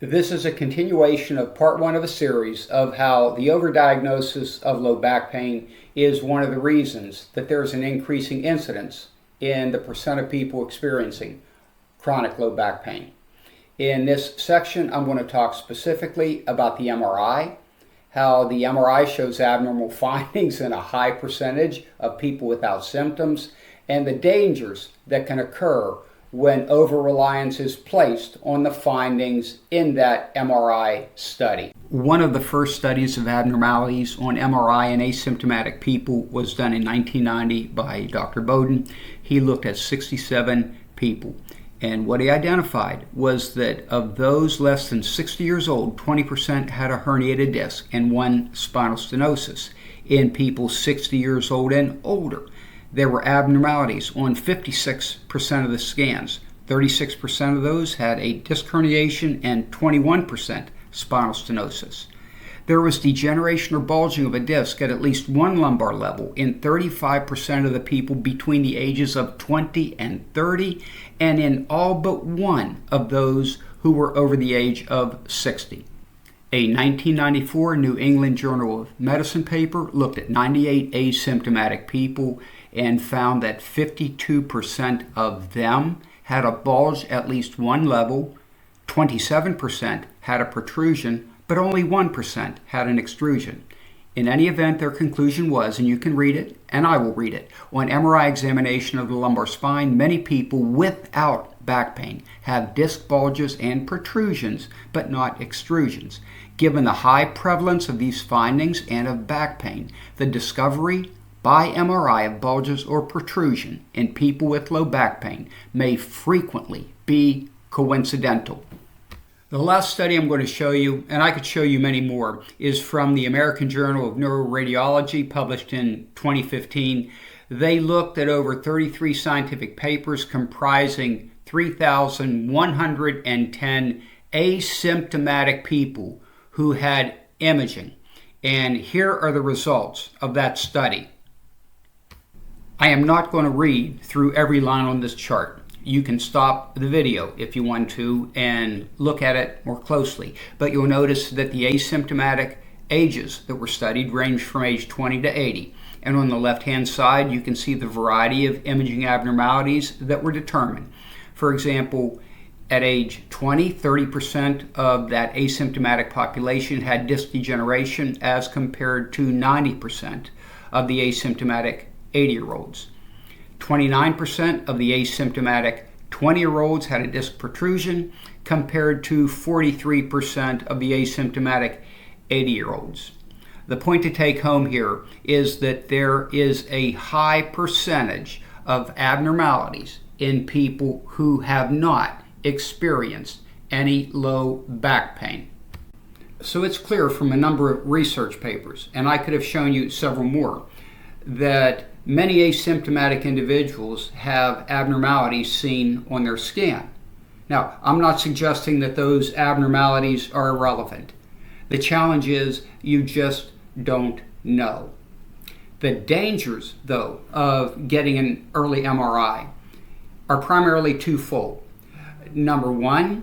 This is a continuation of part one of a series of how the overdiagnosis of low back pain is one of the reasons that there is an increasing incidence in the percent of people experiencing chronic low back pain. In this section, I'm going to talk specifically about the MRI, how the MRI shows abnormal findings in a high percentage of people without symptoms, and the dangers that can occur when over-reliance is placed on the findings in that MRI study. One of the first studies of abnormalities on MRI in asymptomatic people was done in 1990 by Dr. Bowden. He looked at 67 people, and what he identified was that of those less than 60 years old, 20% had a herniated disc and one spinal stenosis. In people 60 years old and older, there were abnormalities on 56% of the scans. 36% of those had a disc herniation and 21% spinal stenosis. There was degeneration or bulging of a disc at least one lumbar level in 35% of the people between the ages of 20 and 30, and in all but one of those who were over the age of 60. A 1994 New England Journal of Medicine paper looked at 98 asymptomatic people and found that 52% of them had a bulge at least one level, 27% had a protrusion, but only 1% had an extrusion. In any event, their conclusion was, and you can read it, and I will read it, on MRI examination of the lumbar spine, many people without back pain have disc bulges and protrusions, but not extrusions. Given the high prevalence of these findings and of back pain, the discovery by MRI of bulges or protrusion in people with low back pain may frequently be coincidental. The last study I'm going to show you, and I could show you many more, is from the American Journal of Neuroradiology, published in 2015. They looked at over 33 scientific papers comprising 3,110 asymptomatic people who had imaging. And here are the results of that study. I am not going to read through every line on this chart. You can stop the video if you want to and look at it more closely. But you'll notice that the asymptomatic ages that were studied range from age 20 to 80. And on the left-hand side, you can see the variety of imaging abnormalities that were determined. For example, at age 20, 30% of that asymptomatic population had disc degeneration as compared to 90% of the asymptomatic 80-year-olds. 29% of the asymptomatic 20-year-olds had a disc protrusion compared to 43% of the asymptomatic 80-year-olds. The point to take home here is that there is a high percentage of abnormalities in people who have not experienced any low back pain. So it's clear from a number of research papers, and I could have shown you several more, that many asymptomatic individuals have abnormalities seen on their scan. Now, I'm not suggesting that those abnormalities are irrelevant. The challenge is you just don't know. The dangers, though, of getting an early MRI are primarily twofold. Number one,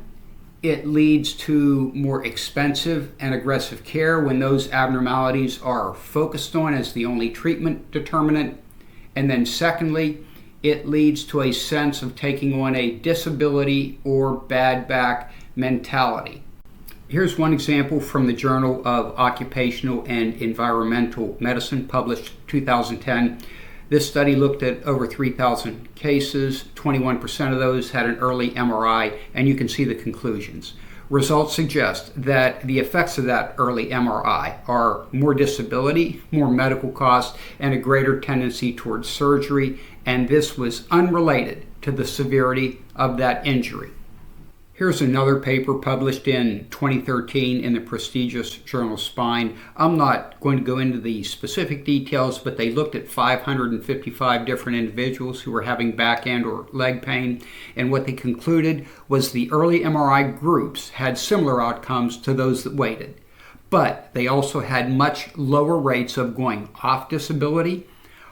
it leads to more expensive and aggressive care when those abnormalities are focused on as the only treatment determinant. And then secondly, it leads to a sense of taking on a disability or bad back mentality. Here's one example from the Journal of Occupational and Environmental Medicine, published 2010. This study looked at over 3,000 cases. 21% of those had an early MRI, and you can see the conclusions. Results suggest that the effects of that early MRI are more disability, more medical costs, and a greater tendency towards surgery, and this was unrelated to the severity of that injury. Here's another paper published in 2013 in the prestigious journal Spine. I'm not going to go into the specific details, but they looked at 555 different individuals who were having back and or leg pain, and what they concluded was the early MRI groups had similar outcomes to those that waited, but they also had much lower rates of going off disability,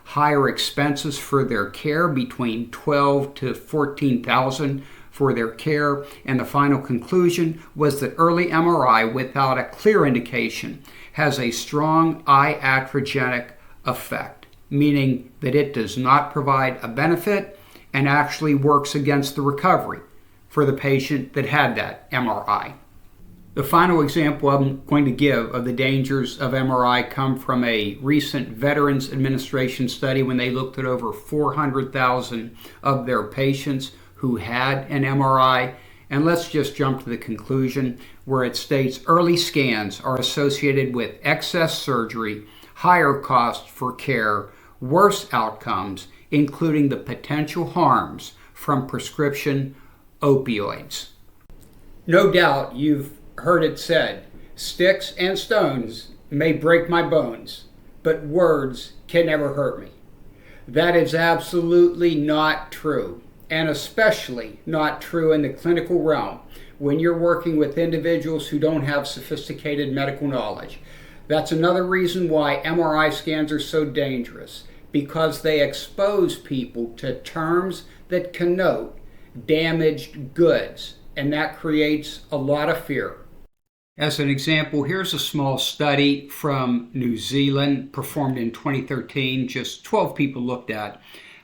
higher expenses for their care, between $12,000 to $14,000 for their care. And the final conclusion was that early MRI without a clear indication has a strong iatrogenic effect, meaning that it does not provide a benefit and actually works against the recovery for the patient that had that MRI. The final example I'm going to give of the dangers of MRI come from a recent Veterans Administration study when they looked at over 400,000 of their patients who had an MRI. And let's just jump to the conclusion where it states early scans are associated with excess surgery, higher costs for care, worse outcomes, including the potential harms from prescription opioids. No doubt you've heard it said, sticks and stones may break my bones, but words can never hurt me. That is absolutely not true, and especially not true in the clinical realm when you're working with individuals who don't have sophisticated medical knowledge. That's another reason why MRI scans are so dangerous, because they expose people to terms that connote damaged goods, and that creates a lot of fear. As an example, here's a small study from New Zealand performed in 2013, just 12 people looked at,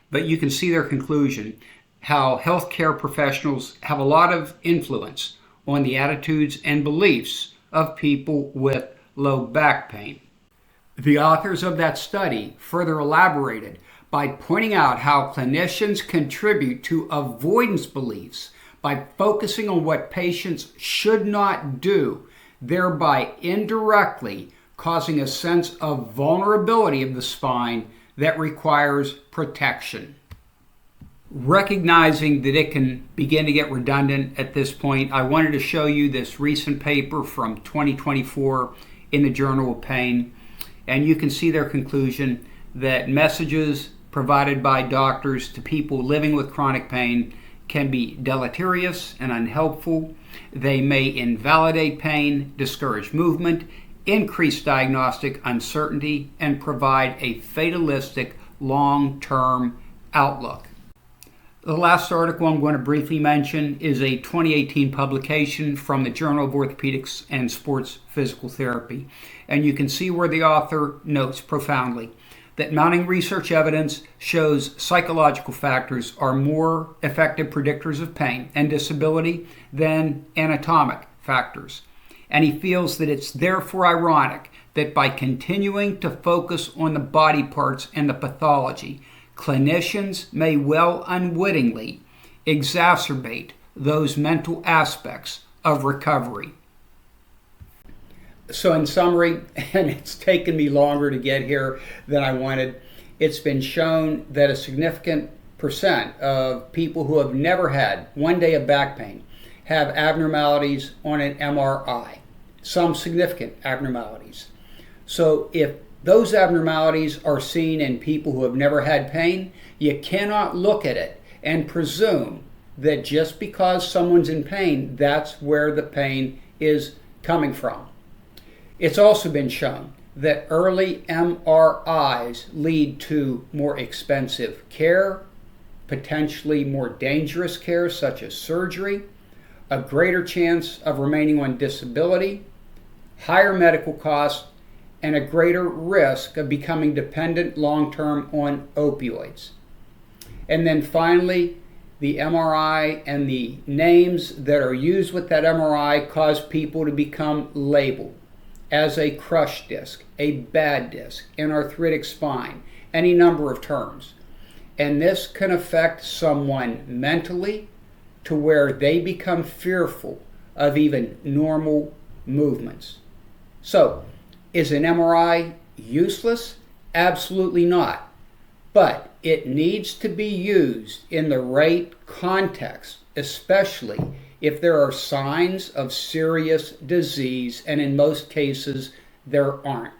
but you can see their conclusion, how healthcare professionals have a lot of influence on the attitudes and beliefs of people with low back pain. The authors of that study further elaborated by pointing out how clinicians contribute to avoidance beliefs by focusing on what patients should not do, thereby indirectly causing a sense of vulnerability of the spine that requires protection. Recognizing that it can begin to get redundant at this point, I wanted to show you this recent paper from 2024 in the Journal of Pain, and you can see their conclusion that messages provided by doctors to people living with chronic pain can be deleterious and unhelpful. They may invalidate pain, discourage movement, increase diagnostic uncertainty, and provide a fatalistic long-term outlook. The last article I'm going to briefly mention is a 2018 publication from the Journal of Orthopedics and Sports Physical Therapy. And you can see where the author notes profoundly that mounting research evidence shows psychological factors are more effective predictors of pain and disability than anatomic factors. And he feels that it's therefore ironic that by continuing to focus on the body parts and the pathology, clinicians may well unwittingly exacerbate those mental aspects of recovery. So in summary, and it's taken me longer to get here than I wanted, it's been shown that a significant percent of people who have never had one day of back pain have abnormalities on an MRI, some significant abnormalities. So if those abnormalities are seen in people who have never had pain, you cannot look at it and presume that just because someone's in pain, that's where the pain is coming from. It's also been shown that early MRIs lead to more expensive care, potentially more dangerous care such as surgery, a greater chance of remaining on disability, higher medical costs, and a greater risk of becoming dependent long-term on opioids. And then finally, the MRI and the names that are used with that MRI cause people to become labeled as a crushed disc, a bad disc, an arthritic spine, any number of terms. And this can affect someone mentally to where they become fearful of even normal movements. So, is an MRI useless? Absolutely not. But it needs to be used in the right context, especially if there are signs of serious disease, and in most cases, there aren't.